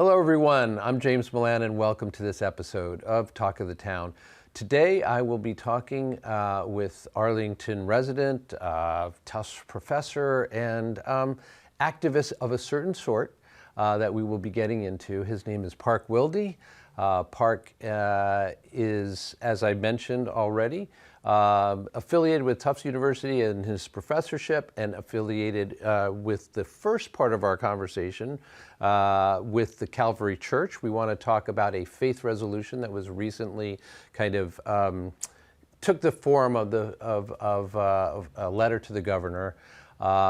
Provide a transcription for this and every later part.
Hello everyone, I'm James Milan and welcome to this episode of Talk of the Town. Today I will be talking with Arlington resident, Tufts Professor, and activist of a certain sort that we will be getting into. His name is Park Wilde. Park is, as I mentioned already, affiliated with Tufts University and his professorship, and affiliated with the first part of our conversation with the Calvary Church. We want to talk about a faith resolution that was recently kind of took the form of a letter to the governor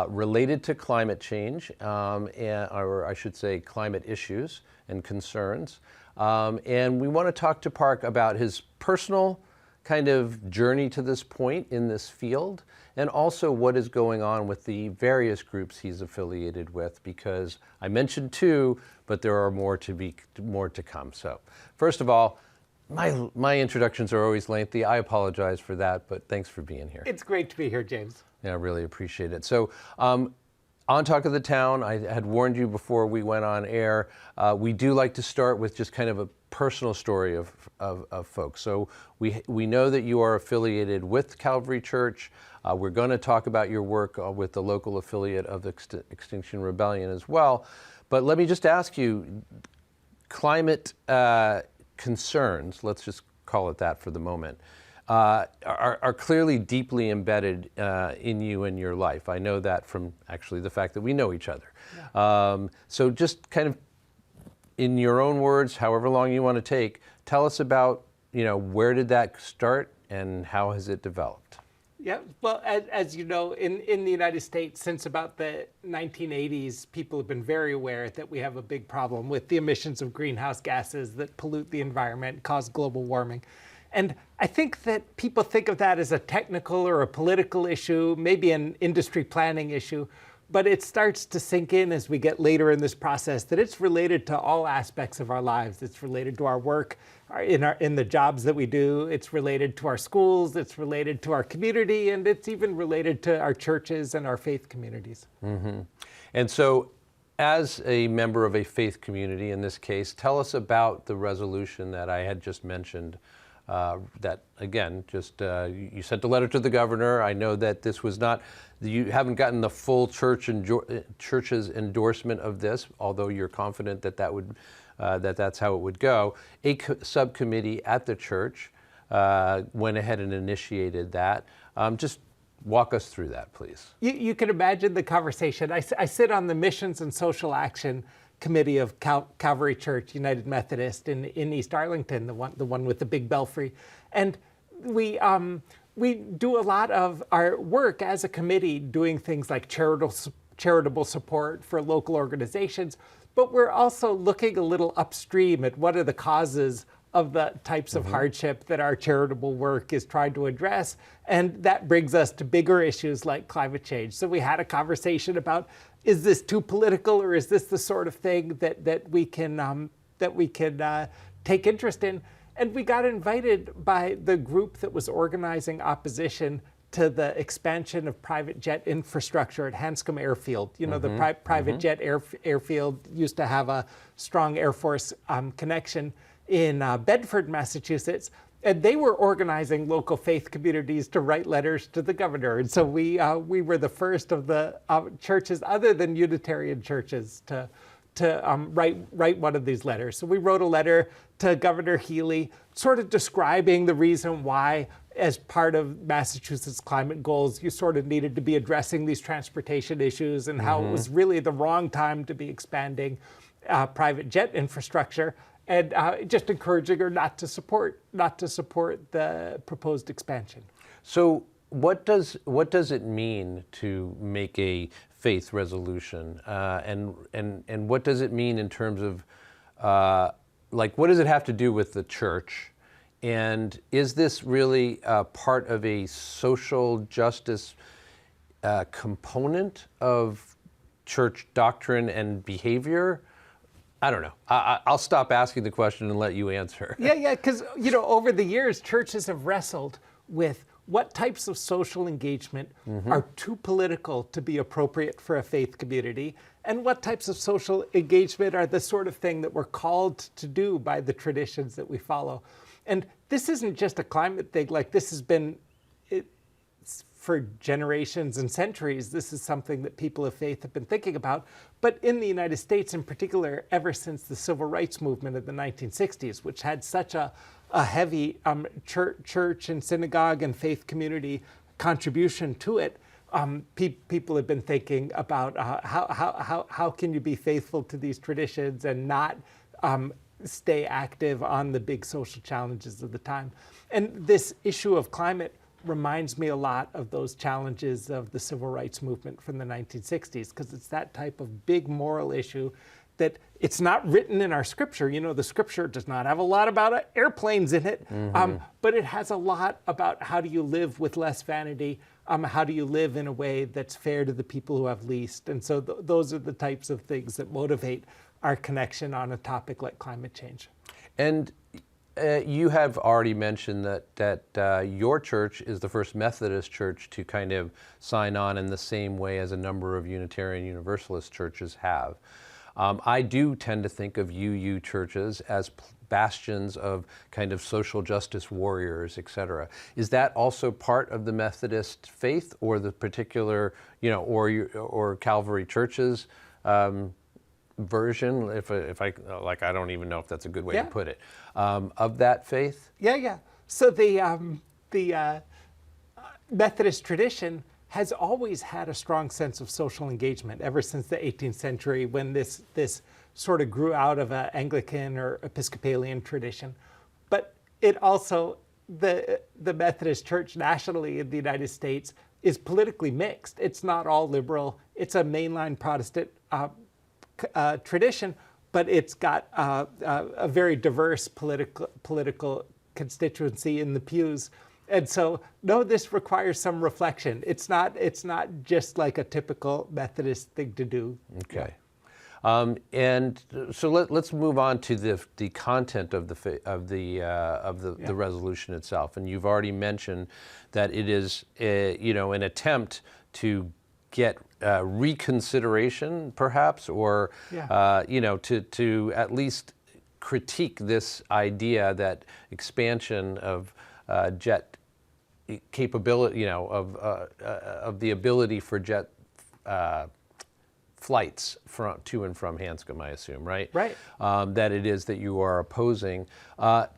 related to climate change, or I should say climate issues and concerns. And we want to talk to Park about his personal kind of journey to this point in this field, and also what is going on with the various groups he's affiliated with, because I mentioned two, but there are more to come. So first of all, my introductions are always lengthy. I apologize for that, but thanks for being here. It's great to be here, James. Yeah, I really appreciate it. So on Talk of the Town, I had warned you before we went on air, we do like to start with just kind of a personal story of folks. So we know that you are affiliated with Calvary Church. We're going to talk about your work with the local affiliate of Extinction Rebellion as well. But let me just ask you, climate concerns, let's just call it that for the moment, are clearly deeply embedded in you and your life. I know that from actually the fact that we know each other. Yeah. So just kind of in your own words, however long you want to take, tell us about, where did that start and how has it developed? Yeah, well, as you know, in the United States, since about the 1980s, people have been very aware that we have a big problem with the emissions of greenhouse gases that pollute the environment, cause global warming. And I think that people think of that as a technical or a political issue, maybe an industry planning issue, but it starts to sink in as we get later in this process that it's related to all aspects of our lives. It's related to our work, in the jobs that we do. It's related to our schools. It's related to our community, and it's even related to our churches and our faith communities. Mm-hmm. And so, as a member of a faith community, in this case, tell us about the resolution that I had just mentioned. That again, you sent a letter to the governor. I know that this was not, you haven't gotten the full church's endorsement of this, although you're confident that that's how it would go. A subcommittee at the church went ahead and initiated that. Just walk us through that, please. You can imagine the conversation. I sit on the Missions and Social Action Committee of Calvary Church United Methodist in East Arlington, the one with the big belfry, and we do a lot of our work as a committee, doing things like charitable support for local organizations, but we're also looking a little upstream at what are the causes of the types of hardship that our charitable work is trying to address, and that brings us to bigger issues like climate change. So we had a conversation about, is this too political, or is this the sort of thing that we can take interest in? And we got invited by the group that was organizing opposition to the expansion of private jet infrastructure at Hanscom Airfield. The private jet airfield used to have a strong Air Force connection in Bedford, Massachusetts. And they were organizing local faith communities to write letters to the governor. And so we were the first of the churches other than Unitarian churches to write one of these letters. So we wrote a letter to Governor Healy, sort of describing the reason why, as part of Massachusetts climate goals, you sort of needed to be addressing these transportation issues, and how it was really the wrong time to be expanding private jet infrastructure. And just encouraging her not to support the proposed expansion. So what does it mean to make a faith resolution, and what does it mean in terms of what does it have to do with the church, and is this really part of a social justice component of church doctrine and behavior? I don't know. I'll stop asking the question and let you answer. Yeah, because over the years, churches have wrestled with what types of social engagement are too political to be appropriate for a faith community, and what types of social engagement are the sort of thing that we're called to do by the traditions that we follow. And this isn't just a climate thing, like this has been for generations and centuries. This is something that people of faith have been thinking about. But in the United States in particular, ever since the civil rights movement of the 1960s, which had such a heavy church and synagogue and faith community contribution to it, people have been thinking about how can you be faithful to these traditions and not stay active on the big social challenges of the time. And this issue of climate reminds me a lot of those challenges of the civil rights movement from the 1960s, because it's that type of big moral issue that it's not written in our scripture. You know, the scripture does not have a lot about airplanes in it, but it has a lot about how do you live with less vanity, how do you live in a way that's fair to the people who have least. And so those are the types of things that motivate our connection on a topic like climate change. And you have already mentioned that your church is the first Methodist church to kind of sign on in the same way as a number of Unitarian Universalist churches have. I do tend to think of UU churches as bastions of kind of social justice warriors, et cetera. Is that also part of the Methodist faith, or the particular, or Calvary churches version, if I like, I don't even know if that's a good way to put it, of that faith? Yeah. So the Methodist tradition has always had a strong sense of social engagement ever since the 18th century, when this sort of grew out of an Anglican or Episcopalian tradition. But it also, the Methodist Church nationally in the United States is politically mixed. It's not all liberal. It's a mainline Protestant tradition, but it's got a very diverse political constituency in the pews. And so, no, this requires some reflection. It's not just like a typical Methodist thing to do. Okay. And so let's move on to the content of the resolution itself. And you've already mentioned that it is an attempt to get reconsideration, perhaps, or to at least critique this idea that expansion of jet capability, of the ability for jet flights to and from Hanscom, I assume, right? Right. That it is that you are opposing.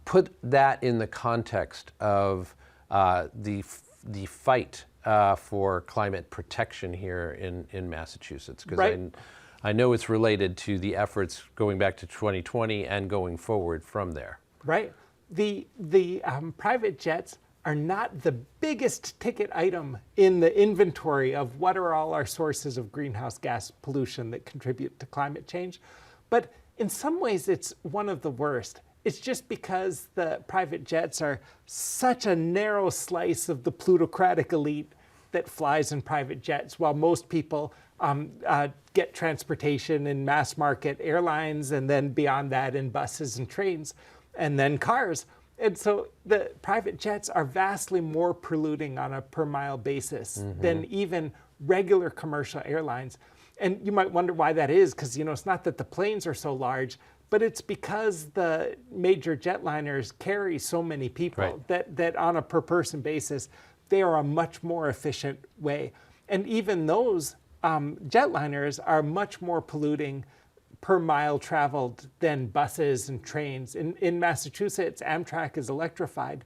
Put that in the context of the fight for climate protection here in Massachusetts, because I know it's related to the efforts going back to 2020 and going forward from there. Right. The private jets are not the biggest ticket item in the inventory of what are all our sources of greenhouse gas pollution that contribute to climate change. But in some ways, it's one of the worst. It's just because the private jets are such a narrow slice of the plutocratic elite that flies in private jets, while most people get transportation in mass market airlines, and then beyond that in buses and trains, and then cars. And so the private jets are vastly more polluting on a per mile basis than even regular commercial airlines. And you might wonder why that is, because it's not that the planes are so large, but it's because the major jetliners carry so many people that on a per person basis, they are a much more efficient way. And even those jetliners are much more polluting per mile traveled than buses and trains. In Massachusetts, Amtrak is electrified.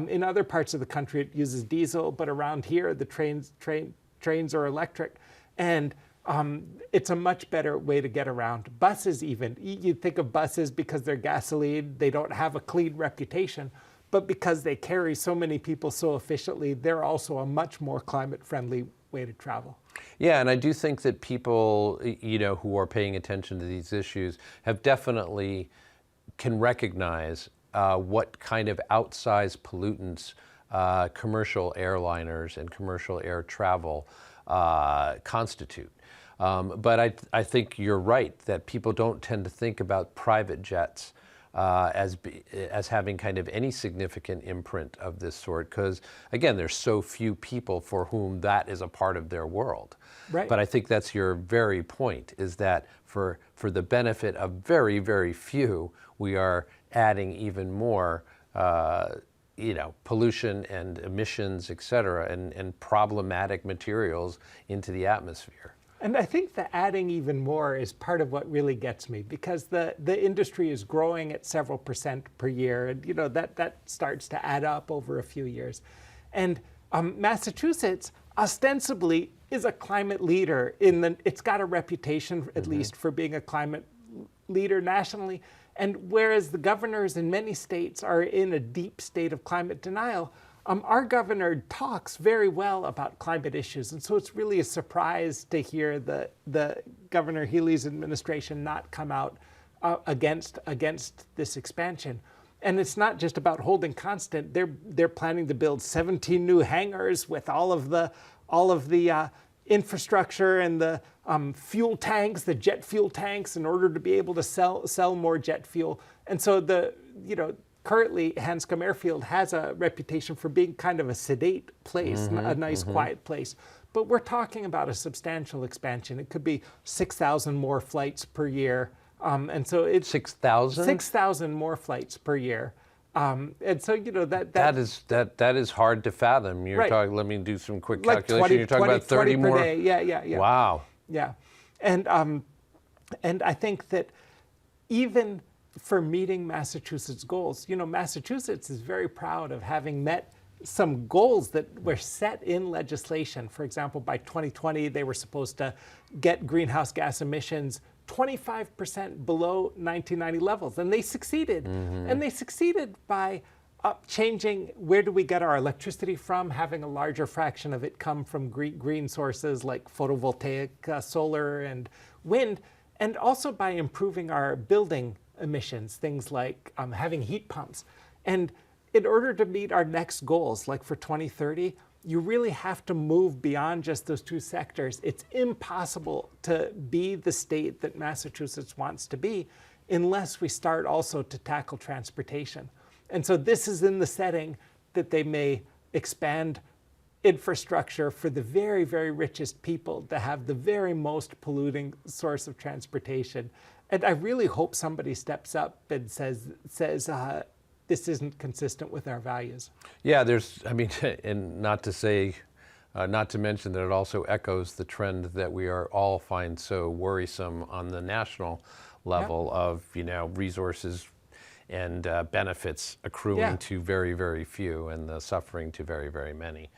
In other parts of the country, it uses diesel, but around here, the trains are electric. And it's a much better way to get around. Buses even, you think of buses because they're gasoline, they don't have a clean reputation, but because they carry so many people so efficiently, they're also a much more climate-friendly way to travel. Yeah, and I do think that people, who are paying attention to these issues have definitely can recognize what kind of outsized pollutants commercial airliners and commercial air travel constitute. But I think you're right that people don't tend to think about private jets as having kind of any significant imprint of this sort, because again, there's so few people for whom that is a part of their world. Right. But I think that's your very point, is that for the benefit of very, very few, we are adding even more pollution and emissions, et cetera, and problematic materials into the atmosphere. And I think the adding even more is part of what really gets me, because the industry is growing at several percent per year, and that starts to add up over a few years. And Massachusetts ostensibly is a climate leader it's got a reputation, at least, for being a climate leader nationally. And whereas the governors in many states are in a deep state of climate denial, our governor talks very well about climate issues. And so it's really a surprise to hear the Governor Healey's administration not come out against this expansion. And it's not just about holding constant. They're planning to build 17 new hangars with all of the infrastructure and the fuel tanks, the jet fuel tanks, in order to be able to sell more jet fuel. And so currently Hanscom Airfield has a reputation for being kind of a sedate place, a nice quiet place. But we're talking about a substantial expansion. It could be 6,000 more flights per year. And so it's 6,000? 6,000 more flights per year. And so that is hard to fathom. You're right. talking. Let me do some quick like calculation. 20, You're talking 20, about 30 20 more. per day. Yeah. Wow. Yeah, and I think that even for meeting Massachusetts goals, Massachusetts is very proud of having met some goals that were set in legislation. For example, by 2020, they were supposed to get greenhouse gas emissions 25% below 1990 levels, and they succeeded. And they succeeded by changing where do we get our electricity from, having a larger fraction of it come from green sources like photovoltaic, solar, and wind, and also by improving our building emissions, things like having heat pumps. And in order to meet our next goals, like for 2030, you really have to move beyond just those two sectors. It's impossible to be the state that Massachusetts wants to be unless we start also to tackle transportation. And so this is in the setting that they may expand infrastructure for the very, very richest people to have the very most polluting source of transportation. And I really hope somebody steps up and says this isn't consistent with our values. Yeah, and not to mention that it also echoes the trend that we all find so worrisome on the national level of, resources and benefits accruing to very, very few and the suffering to very, very many.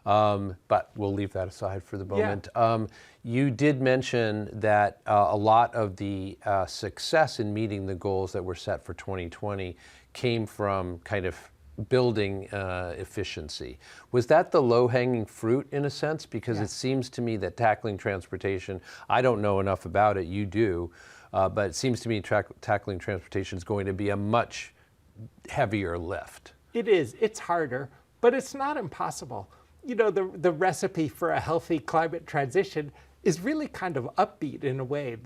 But we'll leave that aside for the moment. You did mention that a lot of the success in meeting the goals that were set for 2020 came from kind of building efficiency. Was that the low-hanging fruit in a sense? Because it seems to me that tackling transportation, I don't know enough about it, you do, but it seems to me tackling transportation is going to be a much heavier lift. It is. It's harder, but it's not impossible. The recipe for a healthy climate transition is really kind of upbeat in a way.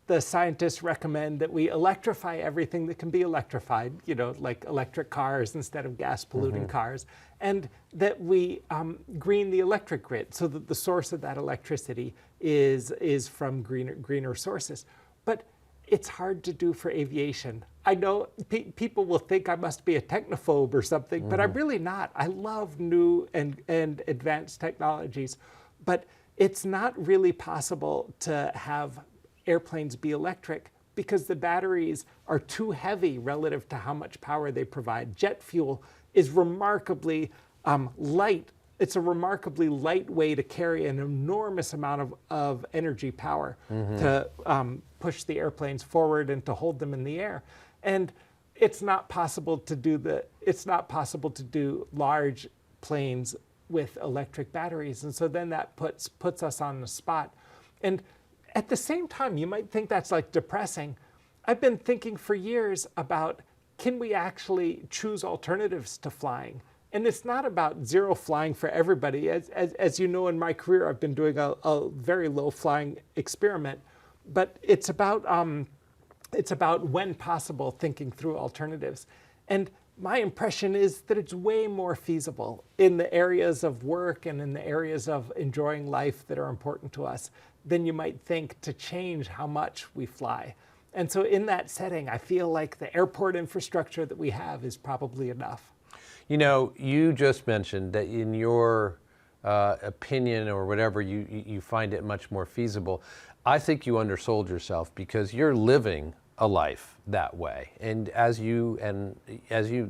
The scientists recommend that we electrify everything that can be electrified, like electric cars instead of gas polluting cars, and that we green the electric grid so that the source of that electricity is from greener sources. But it's hard to do for aviation. I know people will think I must be a technophobe or something, but I'm really not. I love new and advanced technologies, but it's not really possible to have airplanes be electric because the batteries are too heavy relative to how much power they provide. Jet fuel is remarkably light. It's a remarkably light way to carry an enormous amount of energy power to push the airplanes forward and to hold them in the air. And it's not possible to do large planes with electric batteries. And so then that puts us on the spot. And at the same time, you might think that's like depressing. I've been thinking for years about, can we actually choose alternatives to flying? And it's not about zero flying for everybody. As you know, in my career, I've been doing a very low flying experiment. But it's about It's about, when possible, thinking through alternatives. And my impression is that it's way more feasible in the areas of work and in the areas of enjoying life that are important to us than you might think to change how much we fly. And so in that setting, I feel like the airport infrastructure that we have is probably enough. You know, you just mentioned that in your opinion or whatever, you find it much more feasible. I think you undersold yourself, because you're living a life that way. And as you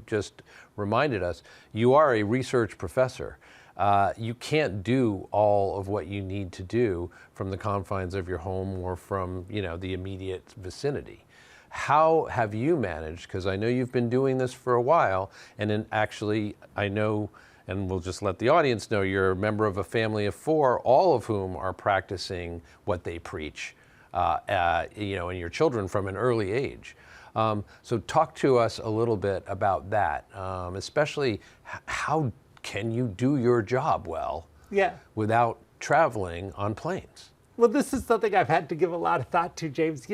just reminded us, you are a research professor. You can't do all of what you need to do from the confines of your home or from, the immediate vicinity. How have you managed, because I know you've been doing this for a while, and then actually I know, and we'll just let the audience know, you're a member of a family of 4, all of whom are practicing what they preach, and your children from an early age. So talk to us a little bit about that, especially how can you do your job well without traveling on planes? Well, this is something I've had to give a lot of thought to, James.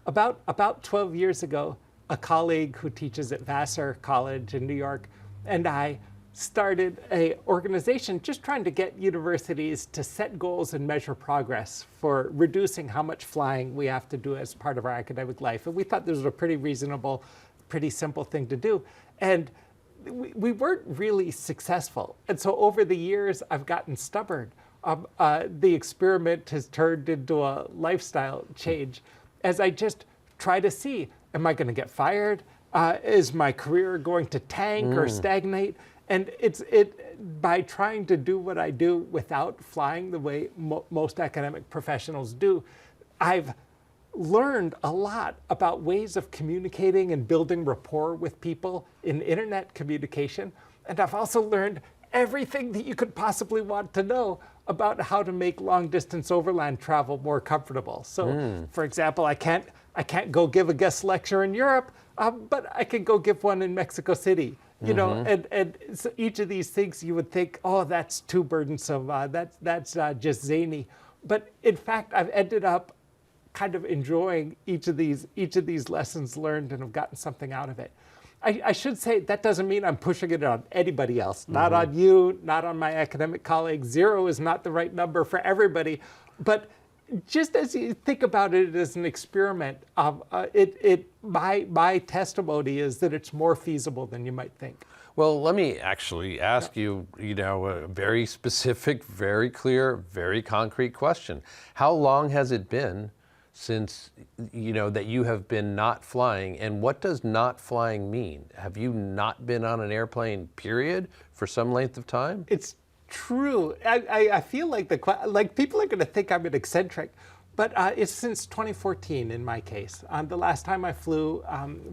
About 12 years ago, a colleague who teaches at Vassar College in New York and I started an organization just trying to get universities to set goals and measure progress for reducing how much flying we have to do as part of our academic life. And we thought this was a pretty reasonable, pretty simple thing to do. And we weren't really successful. And so over the years, I've gotten stubborn. The experiment has turned into a lifestyle change as I just try to see, am I going to get fired? Is my career going to tank or stagnate? And by trying to do what I do without flying the way most academic professionals do, I've learned a lot about ways of communicating and building rapport with people in internet communication. And I've also learned everything that you could possibly want to know about how to make long distance overland travel more comfortable. So for example, I can't go give a guest lecture in Europe, but I can go give one in Mexico City. And so each of these things you would think, oh, that's too burdensome, that's just zany. But in fact, I've ended up kind of enjoying each of these lessons learned and have gotten something out of it. I should say that doesn't mean I'm pushing it on anybody else, not on you, not on my academic colleagues. 0 is not the right number for everybody. But just as you think about it as an experiment, my testimony is that it's more feasible than you might think. Well, let me actually ask you, a very specific, very clear, very concrete question. How long has it been since, that you have been not flying, and what does not flying mean? Have you not been on an airplane, period, for some length of time? It's true. I feel like people are going to think I'm an eccentric, but it's since 2014 in my case. The last time I flew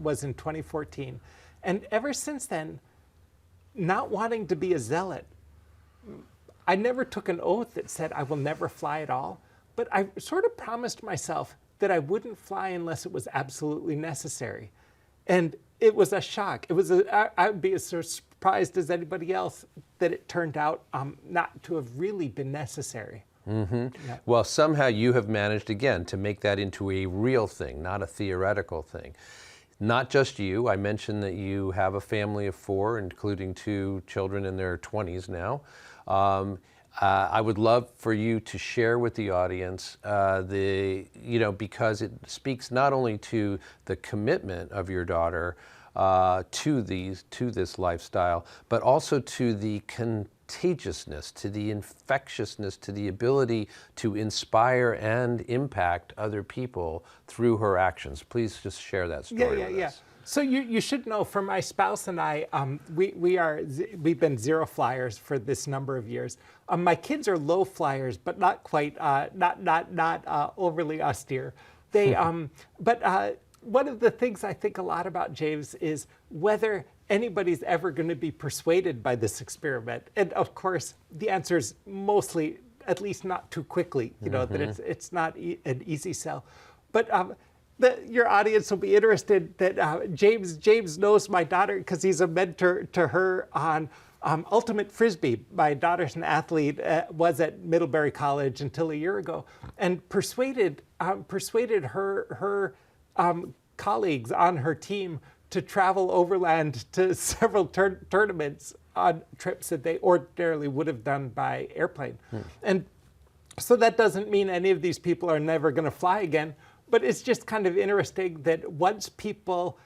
was in 2014. And ever since then, not wanting to be a zealot, I never took an oath that said I will never fly at all, but I sort of promised myself that I wouldn't fly unless it was absolutely necessary. And it was a shock. I would be as surprised as anybody else that it turned out not to have really been necessary. Yeah. Well, somehow you have managed, again, to make that into a real thing, not a theoretical thing. Not just you. I mentioned that you have a family of 4, including 2 children in their 20s now. I would love for you to share with the audience because it speaks not only to the commitment of your daughter to this lifestyle, but also to the contagiousness, to the infectiousness, to the ability to inspire and impact other people through her actions. Please just share that story with us. So you should know, for my spouse and I, we've been 0 flyers for this number of years. My kids are low flyers, but not quite, not overly austere. They, but one of the things I think a lot about, James, is whether anybody's ever going to be persuaded by this experiment. And of course, the answer is mostly, at least not too quickly. That it's not an easy sell, but. Your audience will be interested that James knows my daughter because he's a mentor to her on ultimate frisbee. My daughter's an athlete, was at Middlebury College until a year ago, and persuaded her colleagues on her team to travel overland to several tournaments on trips that they ordinarily would have done by airplane. And so that doesn't mean any of these people are never going to fly again, but it's just kind of interesting that once people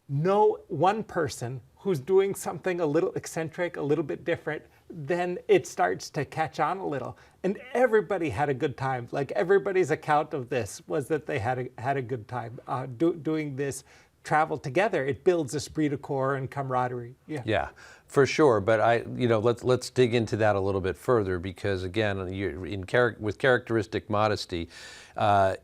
know one person who's doing something a little eccentric, a little bit different, then it starts to catch on a little. And everybody had a good time. Like, everybody's account of this was that they had a good time doing this travel together. It builds esprit de corps and camaraderie. Yeah, for sure. But let's dig into that a little bit further, because again, with characteristic modesty,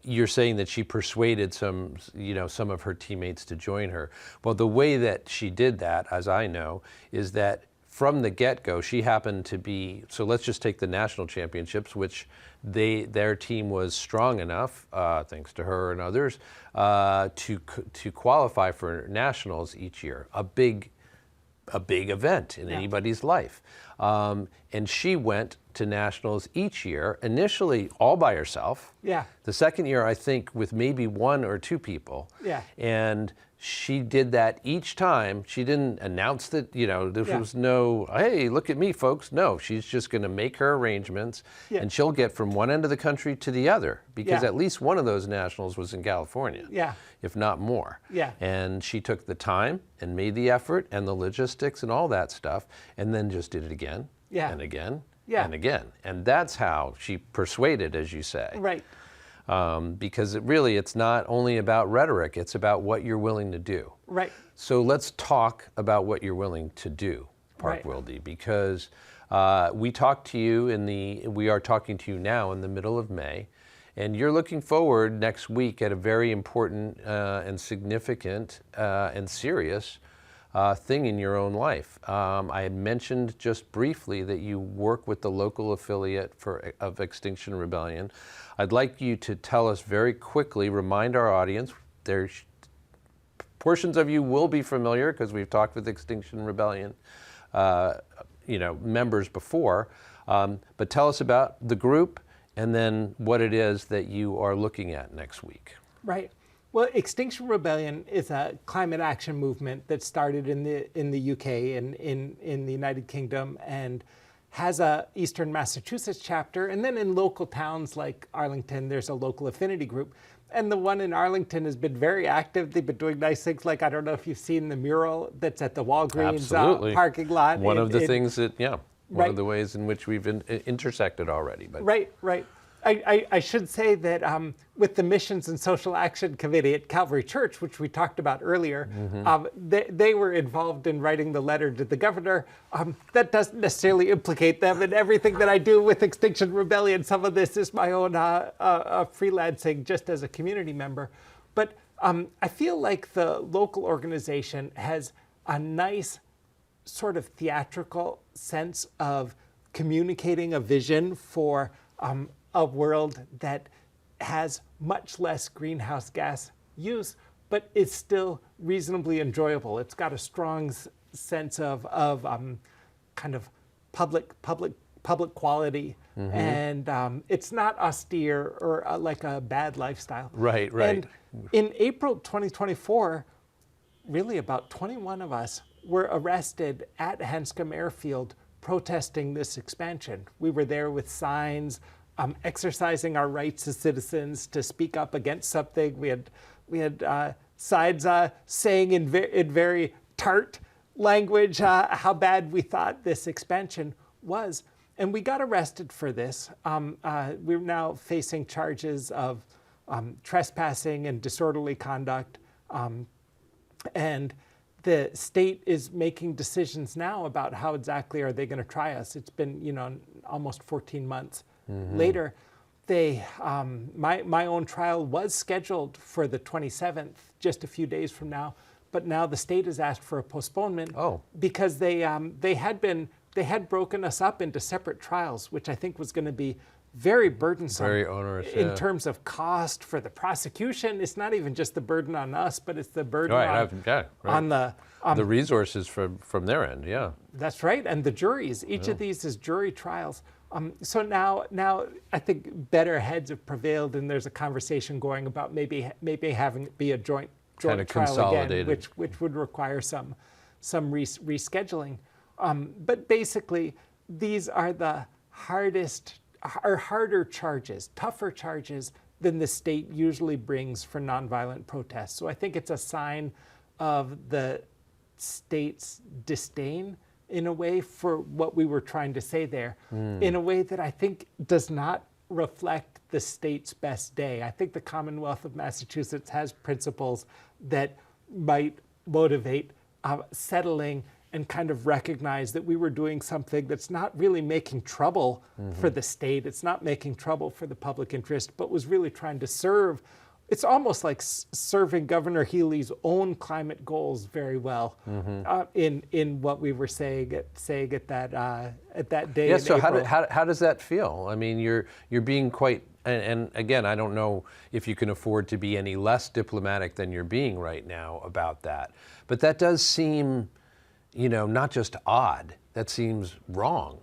you're saying that she persuaded some of her teammates to join her. Well, the way that she did that, as I know, is that from the get-go, she happened to be, so let's just take the national championships, which their team was strong enough, thanks to her and others, to qualify for nationals each year, a big event in anybody's life. And she went to nationals each year, initially all by herself. Yeah. The second year, I think, with maybe one or two people. Yeah. And she did that each time. She didn't announce that, there was no, hey, look at me, folks. No, she's just going to make her arrangements, and she'll get from one end of the country to the other, because at least one of those nationals was in California, if not more. Yeah. And she took the time and made the effort and the logistics and all that stuff, and then just did it again and again and again. And that's how she persuaded, as you say. Right. Because it's not only about rhetoric, it's about what you're willing to do. Right. So let's talk about what you're willing to do, Park Wilde, because we are talking to you now in the middle of May, and you're looking forward next week at a very important and significant and serious thing in your own life. I had mentioned just briefly that you work with the local affiliate of Extinction Rebellion. I'd like you to tell us very quickly, remind our audience, portions of you will be familiar because we've talked with Extinction Rebellion members before, but tell us about the group and then what it is that you are looking at next week. Right. Well, Extinction Rebellion is a climate action movement that started in the UK and in the United Kingdom, and has a Eastern Massachusetts chapter, and then in local towns like Arlington, there's a local affinity group. And the one in Arlington has been very active. They've been doing nice things, like, I don't know if you've seen the mural that's at the Walgreens parking lot. One of the things that, one of the ways in which we've intersected already. But. Right. I should say that with the Missions and Social Action Committee at Calvary Church, which we talked about earlier, they were involved in writing the letter to the governor. That doesn't necessarily implicate them in everything that I do with Extinction Rebellion. Some of this is my own freelancing just as a community member. But I feel like the local organization has a nice sort of theatrical sense of communicating a vision for a world that has much less greenhouse gas use, but is still reasonably enjoyable. It's got a strong sense of kind of public quality, and it's not austere or like a bad lifestyle. Right. And in April 2024, really about 21 of us were arrested at Hanscom Airfield protesting this expansion. We were there with signs, exercising our rights as citizens to speak up against something. We had signs saying in very tart language how bad we thought this expansion was, and we got arrested for this. We're now facing charges of trespassing and disorderly conduct, and the state is making decisions now about how exactly are they going to try us. It's been almost 14 months. Later, my own trial was scheduled for the 27th, just a few days from now, but now the state has asked for a postponement because they had broken us up into separate trials, which I think was going to be very burdensome, very onerous in terms of cost for the prosecution. It's not even just the burden on us, but it's the burden on the resources from their end. Yeah, that's right, and the juries. Each of these is jury trials. So now I think better heads have prevailed, and there's a conversation going about maybe having it be a joint kind of trial again, which would require some rescheduling. But basically, these are the harder charges, tougher charges than the state usually brings for nonviolent protests. So I think it's a sign of the state's disdain in a way for what we were trying to say there, in a way that I think does not reflect the state's best day. I think the Commonwealth of Massachusetts has principles that might motivate settling and kind of recognize that we were doing something that's not really making trouble for the state, it's not making trouble for the public interest, but was really trying to serve. It's almost like serving Governor Healy's own climate goals very well in what we were saying at that day. Yeah. In So April. how does that feel? I mean, you're being quite, and again, I don't know if you can afford to be any less diplomatic than you're being right now about that, but that does seem, not just odd. That seems wrong.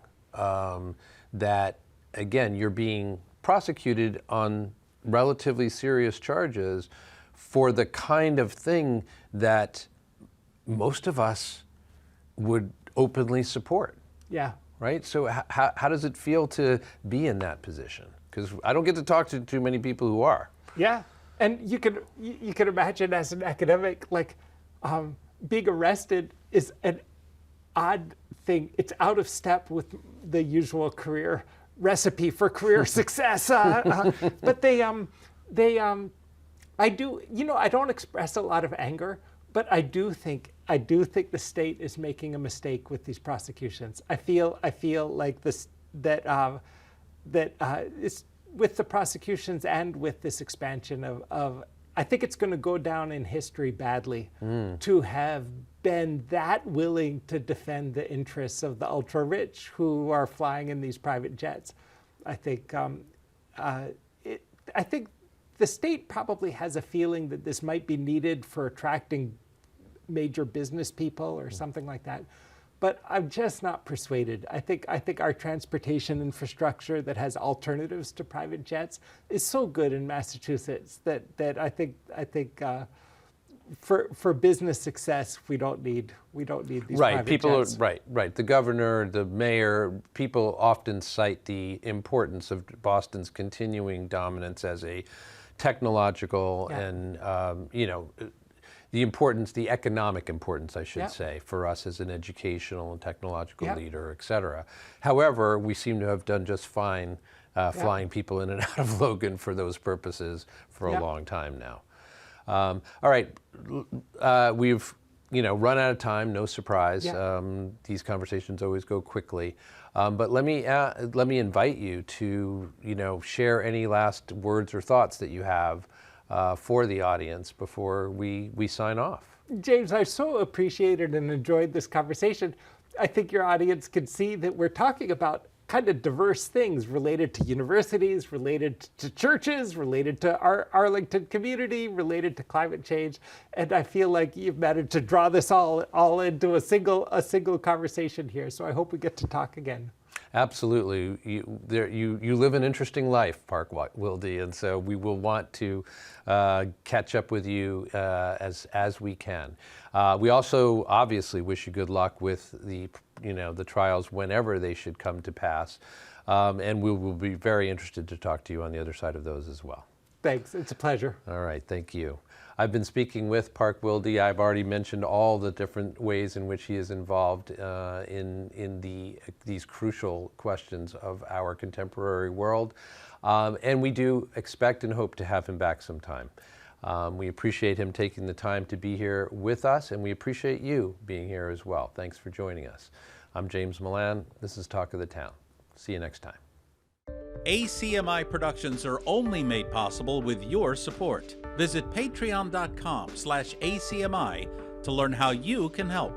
That again, you're being prosecuted on relatively serious charges for the kind of thing that most of us would openly support. Yeah. Right? So how does it feel to be in that position? Because I don't get to talk to too many people who are. Yeah. And you can imagine as an academic, like being arrested is an odd thing. It's out of step with the usual career recipe for career success. But I don't express a lot of anger, but I do think the state is making a mistake with these prosecutions. I feel like this that it's with the prosecutions and with this expansion of I think it's going to go down in history badly to have been that willing to defend the interests of the ultra rich who are flying in these private jets. I think the state probably has a feeling that this might be needed for attracting major business people or something like that. But I'm just not persuaded. I think our transportation infrastructure that has alternatives to private jets is so good in Massachusetts that I think for business success we don't need these private jets. Right. The governor, the mayor, people often cite the importance of Boston's continuing dominance as a technological and the economic importance, I should say, for us as an educational and technological leader, et cetera. However, we seem to have done just fine flying people in and out of Logan for those purposes for a long time now. All right, we've run out of time. No surprise. These conversations always go quickly. But let me invite you to share any last words or thoughts that you have for the audience before we sign off. James, I so appreciated and enjoyed this conversation. I think your audience can see that we're talking about kind of diverse things related to universities, related to churches, related to our Arlington community, related to climate change. And I feel like you've managed to draw this all into a single conversation here. So I hope we get to talk again. Absolutely. You live an interesting life, Park Wilde, and so we will want to catch up with you as we can. We also obviously wish you good luck with the trials whenever they should come to pass, and we will be very interested to talk to you on the other side of those as well. Thanks. It's a pleasure. All right. Thank you. I've been speaking with Park Wilde. I've already mentioned all the different ways in which he is involved in these crucial questions of our contemporary world. And we do expect and hope to have him back sometime. We appreciate him taking the time to be here with us, and we appreciate you being here as well. Thanks for joining us. I'm James Milan. This is Talk of the Town. See you next time. ACMi productions are only made possible with your support. Visit patreon.com/ACMi to learn how you can help.